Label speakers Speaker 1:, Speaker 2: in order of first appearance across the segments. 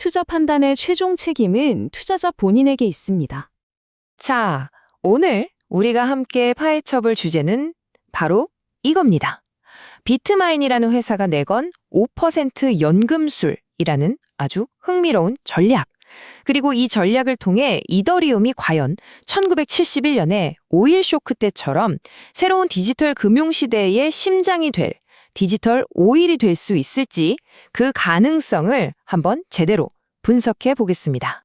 Speaker 1: 투자 판단의 최종 책임은 투자자 본인에게 있습니다.
Speaker 2: 자, 오늘 우리가 함께 파헤쳐볼 주제는 바로 이겁니다. 비트마인이라는 회사가 내건 5% 연금술이라는 아주 흥미로운 전략. 그리고 이 전략을 통해 이더리움이 과연 1971년에 오일 쇼크 때처럼 새로운 디지털 금융 시대의 심장이 될 디지털 오일이 될 수 있을지 그 가능성을 한번 제대로 분석해 보겠습니다.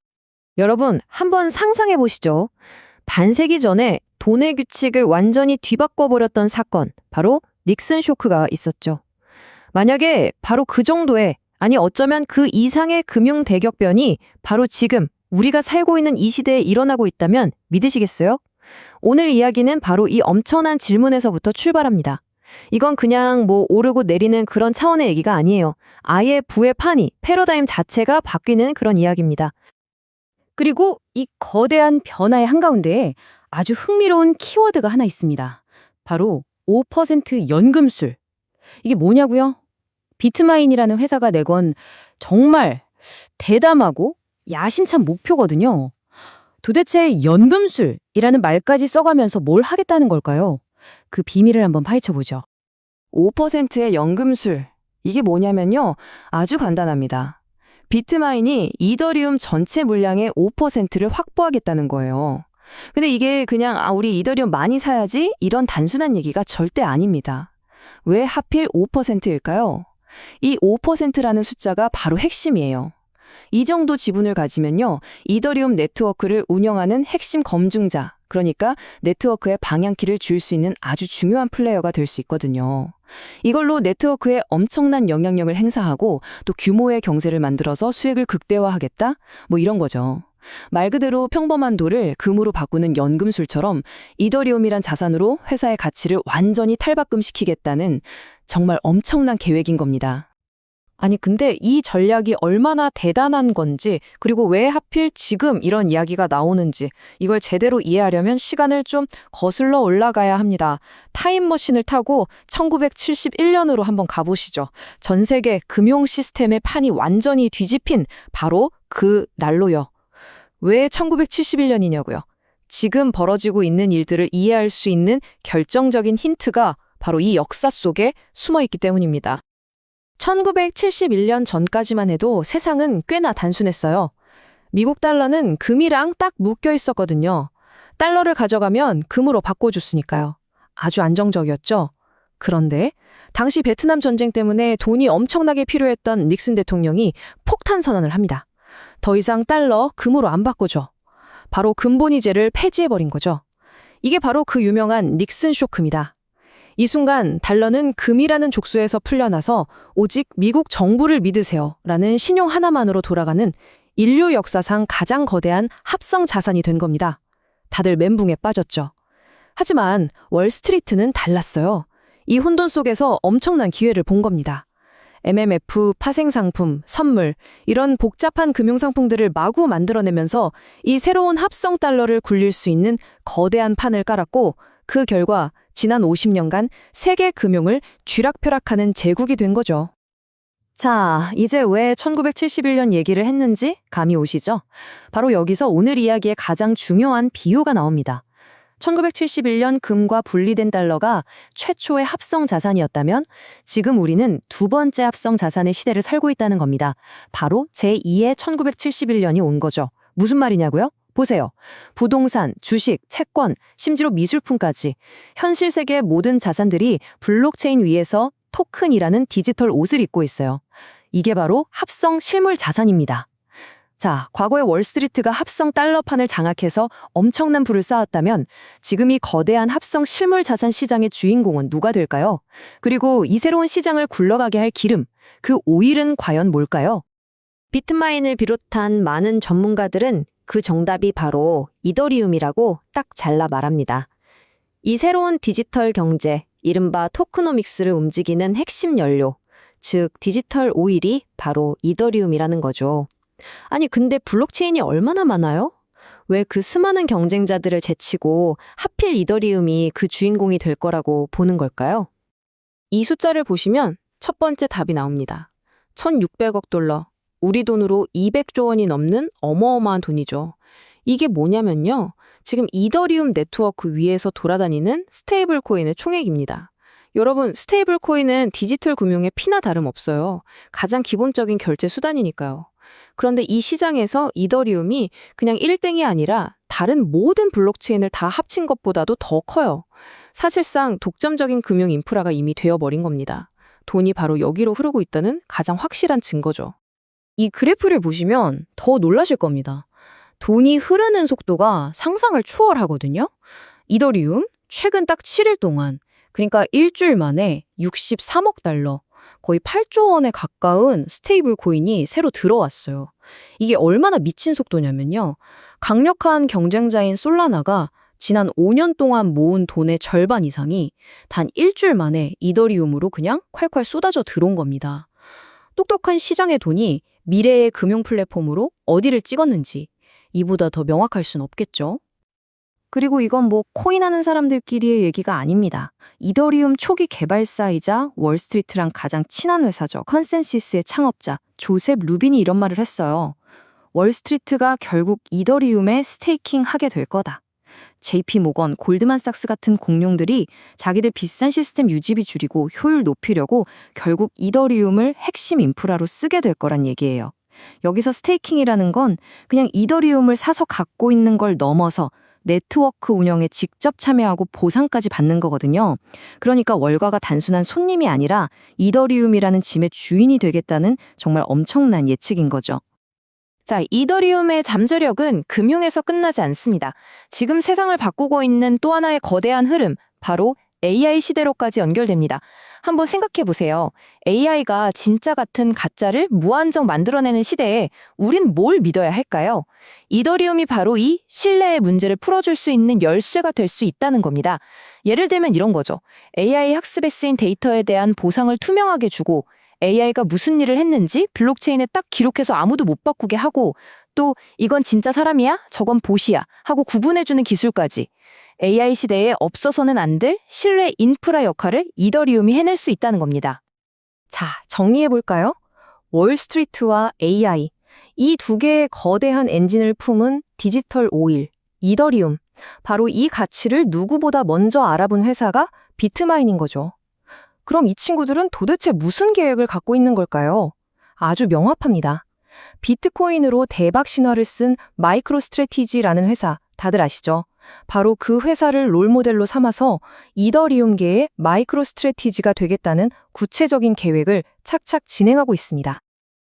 Speaker 3: 여러분, 한번 상상해 보시죠. 반세기 전에 돈의 규칙을 완전히 뒤바꿔버렸던 사건, 바로 닉슨 쇼크가 있었죠. 만약에 바로 그 정도의, 아니 어쩌면 그 이상의 금융 대격변이 바로 지금 우리가 살고 있는 이 시대에 일어나고 있다면 믿으시겠어요? 오늘 이야기는 바로 이 엄청난 질문에서부터 출발합니다. 이건 그냥 오르고 내리는 그런 차원의 얘기가 아니에요. 아예 부의 판이, 패러다임 자체가 바뀌는 그런 이야기입니다.
Speaker 1: 그리고 이 거대한 변화의 한가운데에 아주 흥미로운 키워드가 하나 있습니다. 바로 5% 연금술. 이게 뭐냐고요? 비트마인이라는 회사가 내건 정말 대담하고 야심찬 목표거든요. 도대체 연금술이라는 말까지 써가면서 뭘 하겠다는 걸까요? 그 비밀을 한번 파헤쳐보죠.
Speaker 2: 5%의 연금술. 이게 뭐냐면요. 아주 간단합니다. 비트마인이 이더리움 전체 물량의 5%를 확보하겠다는 거예요. 근데 이게 그냥 우리 이더리움 많이 사야지 이런 단순한 얘기가 절대 아닙니다. 왜 하필 5%일까요? 이 5%라는 숫자가 바로 핵심이에요. 이 정도 지분을 가지면요. 이더리움 네트워크를 운영하는 핵심 검증자, 그러니까 네트워크에 방향키를 줄 수 있는 아주 중요한 플레이어가 될 수 있거든요. 이걸로 네트워크에 엄청난 영향력을 행사하고 또 규모의 경제를 만들어서 수익을 극대화하겠다? 이런 거죠. 말 그대로 평범한 돌을 금으로 바꾸는 연금술처럼 이더리움이란 자산으로 회사의 가치를 완전히 탈바꿈시키겠다는 정말 엄청난 계획인 겁니다.
Speaker 1: 아니 근데 이 전략이 얼마나 대단한 건지, 그리고 왜 하필 지금 이런 이야기가 나오는지 이걸 제대로 이해하려면 시간을 좀 거슬러 올라가야 합니다. 타임머신을 타고 1971년으로 한번 가보시죠. 전 세계 금융 시스템의 판이 완전히 뒤집힌 바로 그 날로요. 왜 1971년이냐고요? 지금 벌어지고 있는 일들을 이해할 수 있는 결정적인 힌트가 바로 이 역사 속에 숨어 있기 때문입니다. 1971년 전까지만 해도 세상은 꽤나 단순했어요. 미국 달러는 금이랑 딱 묶여 있었거든요. 달러를 가져가면 금으로 바꿔줬으니까요. 아주 안정적이었죠. 그런데 당시 베트남 전쟁 때문에 돈이 엄청나게 필요했던 닉슨 대통령이 폭탄 선언을 합니다. 더 이상 달러, 금으로 안 바꿔줘. 바로 금본위제를 폐지해버린 거죠. 이게 바로 그 유명한 닉슨 쇼크입니다. 이 순간 달러는 금이라는 족수에서 풀려나서 오직 미국 정부를 믿으세요 라는 신용 하나만으로 돌아가는 인류 역사상 가장 거대한 합성 자산이 된 겁니다. 다들 멘붕에 빠졌죠. 하지만 월스트리트는 달랐어요. 이 혼돈 속에서 엄청난 기회를 본 겁니다. MMF, 파생상품, 선물, 이런 복잡한 금융상품들을 마구 만들어내면서 이 새로운 합성 달러를 굴릴 수 있는 거대한 판을 깔았고, 그 결과 지난 50년간 세계 금융을 쥐락펴락하는 제국이 된 거죠.
Speaker 3: 자, 이제 왜 1971년 얘기를 했는지 감이 오시죠? 바로 여기서 오늘 이야기의 가장 중요한 비유가 나옵니다. 1971년 금과 분리된 달러가 최초의 합성 자산이었다면 지금 우리는 두 번째 합성 자산의 시대를 살고 있다는 겁니다. 바로 제2의 1971년이 온 거죠. 무슨 말이냐고요? 보세요. 부동산, 주식, 채권, 심지어 미술품까지 현실 세계의 모든 자산들이 블록체인 위에서 토큰이라는 디지털 옷을 입고 있어요. 이게 바로 합성 실물 자산입니다. 자, 과거의 월스트리트가 합성 달러판을 장악해서 엄청난 부를 쌓았다면 지금 이 거대한 합성 실물 자산 시장의 주인공은 누가 될까요? 그리고 이 새로운 시장을 굴러가게 할 기름, 그 오일은 과연 뭘까요? 비트마인을 비롯한 많은 전문가들은 그 정답이 바로 이더리움이라고 딱 잘라 말합니다. 이 새로운 디지털 경제, 이른바 토크노믹스를 움직이는 핵심 연료, 즉 디지털 오일이 바로 이더리움이라는 거죠. 아니 근데 블록체인이 얼마나 많아요? 왜 그 수많은 경쟁자들을 제치고 하필 이더리움이 그 주인공이 될 거라고 보는 걸까요?
Speaker 1: 이 숫자를 보시면 첫 번째 답이 나옵니다. 1,600억 달러.
Speaker 2: 우리 돈으로 200조 원이 넘는 어마어마한 돈이죠. 이게 뭐냐면요. 지금 이더리움 네트워크 위에서 돌아다니는 스테이블 코인의 총액입니다. 여러분, 스테이블 코인은 디지털 금융의 피나 다름없어요. 가장 기본적인 결제 수단이니까요. 그런데 이 시장에서 이더리움이 그냥 1등이 아니라 다른 모든 블록체인을 다 합친 것보다도 더 커요. 사실상 독점적인 금융 인프라가 이미 되어버린 겁니다. 돈이 바로 여기로 흐르고 있다는 가장 확실한 증거죠.
Speaker 3: 이 그래프를 보시면 더 놀라실 겁니다. 돈이 흐르는 속도가 상상을 추월하거든요. 이더리움 최근 딱 7일 동안, 그러니까 일주일 만에 63억 달러, 거의 8조 원에 가까운 스테이블 코인이 새로 들어왔어요. 이게 얼마나 미친 속도냐면요. 강력한 경쟁자인 솔라나가 지난 5년 동안 모은 돈의 절반 이상이 단 일주일 만에 이더리움으로 그냥 콸콸 쏟아져 들어온 겁니다. 똑똑한 시장의 돈이 미래의 금융 플랫폼으로 어디를 찍었는지 이보다 더 명확할 순 없겠죠. 그리고 이건 뭐 코인하는 사람들끼리의 얘기가 아닙니다. 이더리움 초기 개발사이자 월스트리트랑 가장 친한 회사죠. 컨센시스의 창업자 조셉 루빈이 이런 말을 했어요. 월스트리트가 결국 이더리움에 스테이킹 하게 될 거다. JP 모건, 골드만삭스 같은 공룡들이 자기들 비싼 시스템 유지비 줄이고 효율 높이려고 결국 이더리움을 핵심 인프라로 쓰게 될 거란 얘기예요. 여기서 스테이킹이라는 건 그냥 이더리움을 사서 갖고 있는 걸 넘어서 네트워크 운영에 직접 참여하고 보상까지 받는 거거든요. 그러니까 월가가 단순한 손님이 아니라 이더리움이라는 짐의 주인이 되겠다는 정말 엄청난 예측인 거죠.
Speaker 2: 자, 이더리움의 잠재력은 금융에서 끝나지 않습니다. 지금 세상을 바꾸고 있는 또 하나의 거대한 흐름, 바로 AI 시대로까지 연결됩니다. 한번 생각해 보세요. AI가 진짜 같은 가짜를 무한정 만들어내는 시대에 우린 뭘 믿어야 할까요? 이더리움이 바로 이 신뢰의 문제를 풀어줄 수 있는 열쇠가 될 수 있다는 겁니다. 예를 들면 이런 거죠. AI 학습에 쓰인 데이터에 대한 보상을 투명하게 주고 AI가 무슨 일을 했는지 블록체인에 딱 기록해서 아무도 못 바꾸게 하고 또 이건 진짜 사람이야? 저건 봇이야? 하고 구분해주는 기술까지. AI 시대에 없어서는 안 될 신뢰 인프라 역할을 이더리움이 해낼 수 있다는 겁니다.
Speaker 3: 자, 정리해볼까요? 월스트리트와 AI, 이 두 개의 거대한 엔진을 품은 디지털 오일, 이더리움. 바로 이 가치를 누구보다 먼저 알아본 회사가 비트마인인 거죠. 그럼 이 친구들은 도대체 무슨 계획을 갖고 있는 걸까요? 아주 명확합니다. 비트코인으로 대박 신화를 쓴 마이크로스트래티지라는 회사, 다들 아시죠? 바로 그 회사를 롤모델로 삼아서 이더리움계의 마이크로스트래티지가 되겠다는 구체적인 계획을 착착 진행하고 있습니다.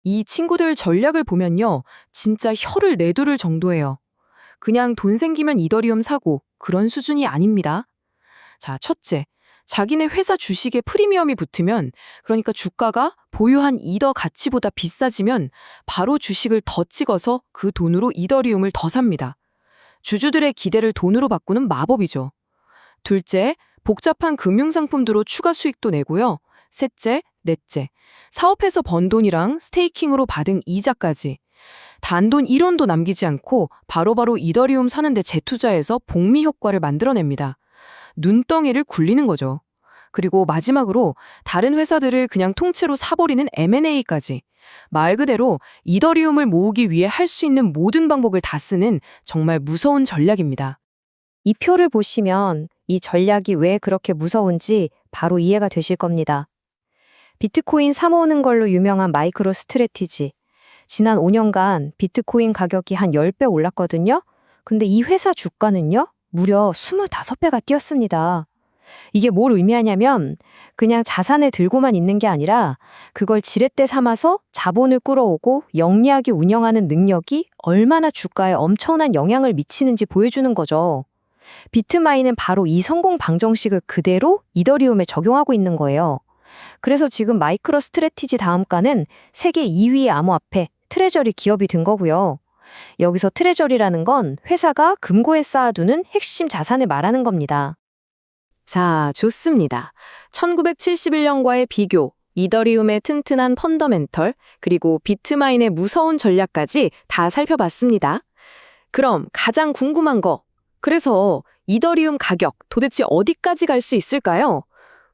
Speaker 2: 이 친구들 전략을 보면요. 진짜 혀를 내두를 정도예요. 그냥 돈 생기면 이더리움 사고 그런 수준이 아닙니다. 자, 첫째. 자기네 회사 주식에 프리미엄이 붙으면, 그러니까 주가가 보유한 이더 가치보다 비싸지면 바로 주식을 더 찍어서 그 돈으로 이더리움을 더 삽니다. 주주들의 기대를 돈으로 바꾸는 마법이죠. 둘째, 복잡한 금융상품으로 추가 수익도 내고요. 셋째, 넷째, 사업해서 번 돈이랑 스테이킹으로 받은 이자까지. 단돈 1원도 남기지 않고 바로바로 이더리움 사는데 재투자해서 복리 효과를 만들어냅니다. 눈덩이를 굴리는 거죠. 그리고 마지막으로 다른 회사들을 그냥 통째로 사버리는 M&A까지. 말 그대로 이더리움을 모으기 위해 할 수 있는 모든 방법을 다 쓰는 정말 무서운 전략입니다.
Speaker 3: 이 표를 보시면 이 전략이 왜 그렇게 무서운지 바로 이해가 되실 겁니다. 비트코인 사모으는 걸로 유명한 마이크로 스트래티지. 지난 5년간 비트코인 가격이 한 10배 올랐거든요. 근데 이 회사 주가는요, 무려 25배가 뛰었습니다. 이게 뭘 의미하냐면 그냥 자산을 들고만 있는 게 아니라 그걸 지렛대 삼아서 자본을 끌어오고 영리하게 운영하는 능력이 얼마나 주가에 엄청난 영향을 미치는지 보여주는 거죠. 비트마인은 바로 이 성공 방정식을 그대로 이더리움에 적용하고 있는 거예요. 그래서 지금 마이크로 스트래티지 다음가는 세계 2위의 암호화폐 트레저리 기업이 된 거고요. 여기서 트레저리라는 건 회사가 금고에 쌓아두는 핵심 자산을 말하는 겁니다.
Speaker 2: 자, 좋습니다. 1971년과의 비교, 이더리움의 튼튼한 펀더멘털, 그리고 비트마인의 무서운 전략까지 다 살펴봤습니다. 그럼 가장 궁금한 거, 그래서 이더리움 가격 도대체 어디까지 갈 수 있을까요?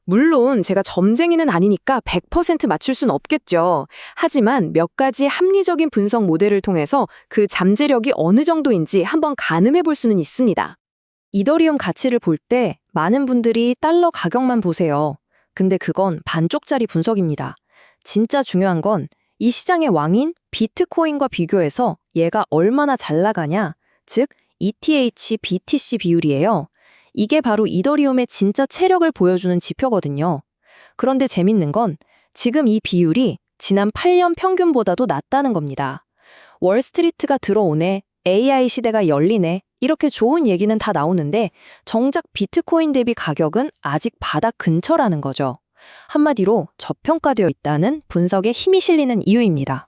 Speaker 4: 물론 제가 점쟁이는 아니니까 100% 맞출 순 없겠죠. 하지만 몇 가지 합리적인 분석 모델을 통해서 그 잠재력이 어느 정도인지 한번 가늠해 볼 수는 있습니다.
Speaker 3: 이더리움 가치를 볼 때 많은 분들이 달러 가격만 보세요. 근데 그건 반쪽짜리 분석입니다. 진짜 중요한 건 이 시장의 왕인 비트코인과 비교해서 얘가 얼마나 잘 나가냐, 즉 ETH, BTC 비율이에요. 이게 바로 이더리움의 진짜 체력을 보여주는 지표거든요. 그런데 재밌는 건 지금 이 비율이 지난 8년 평균보다도 낮다는 겁니다. 월스트리트가 들어오네, AI 시대가 열리네, 이렇게 좋은 얘기는 다 나오는데 정작 비트코인 대비 가격은 아직 바닥 근처라는 거죠. 한마디로 저평가되어 있다는 분석에 힘이 실리는 이유입니다.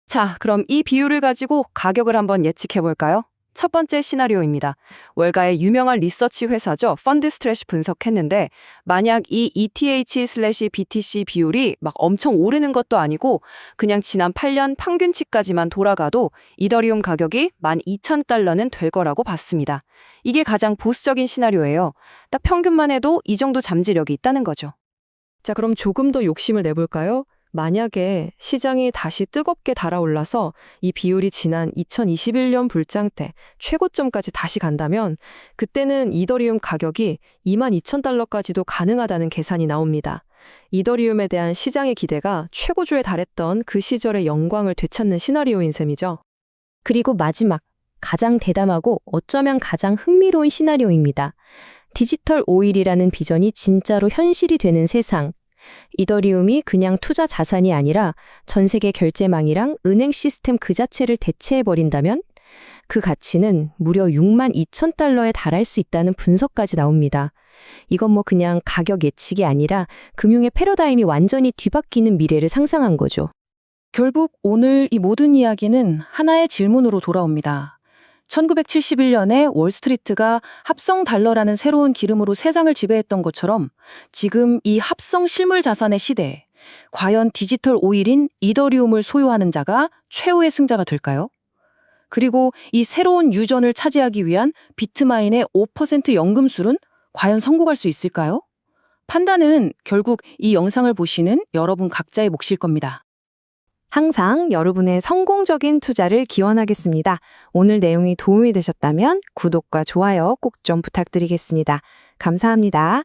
Speaker 2: 자, 그럼 이 비율을 가지고 가격을 한번 예측해 볼까요? 첫 번째 시나리오입니다. 월가의 유명한 리서치 회사죠. 펀드스트래시 분석했는데 만약 이 ETH/BTC 비율이 막 엄청 오르는 것도 아니고 그냥 지난 8년 평균치까지만 돌아가도 이더리움 가격이 12,000달러는 될 거라고 봤습니다. 이게 가장 보수적인 시나리오예요. 딱 평균만 해도 이 정도 잠재력이 있다는 거죠.
Speaker 1: 자, 그럼 조금 더 욕심을 내볼까요? 만약에 시장이 다시 뜨겁게 달아올라서 이 비율이 지난 2021년 불장 때 최고점까지 다시 간다면 그때는 이더리움 가격이 22,000달러까지도 가능하다는 계산이 나옵니다. 이더리움에 대한 시장의 기대가 최고조에 달했던 그 시절의 영광을 되찾는 시나리오인 셈이죠.
Speaker 3: 그리고 마지막, 가장 대담하고 어쩌면 가장 흥미로운 시나리오입니다. 디지털 오일이라는 비전이 진짜로 현실이 되는 세상. 이더리움이 그냥 투자 자산이 아니라 전 세계 결제망이랑 은행 시스템 그 자체를 대체해버린다면 그 가치는 무려 62,000달러에 달할 수 있다는 분석까지 나옵니다. 이건 뭐 그냥 가격 예측이 아니라 금융의 패러다임이 완전히 뒤바뀌는 미래를 상상한 거죠.
Speaker 5: 결국 오늘 이 모든 이야기는 하나의 질문으로 돌아옵니다. 1971년에 월스트리트가 합성 달러라는 새로운 기름으로 세상을 지배했던 것처럼 지금 이 합성 실물 자산의 시대에 과연 디지털 오일인 이더리움을 소유하는 자가 최후의 승자가 될까요? 그리고 이 새로운 유전을 차지하기 위한 비트마인의 5% 연금술은 과연 성공할 수 있을까요? 판단은 결국 이 영상을 보시는 여러분 각자의 몫일 겁니다.
Speaker 4: 항상 여러분의 성공적인 투자를 기원하겠습니다. 오늘 내용이 도움이 되셨다면 구독과 좋아요 꼭 좀 부탁드리겠습니다. 감사합니다.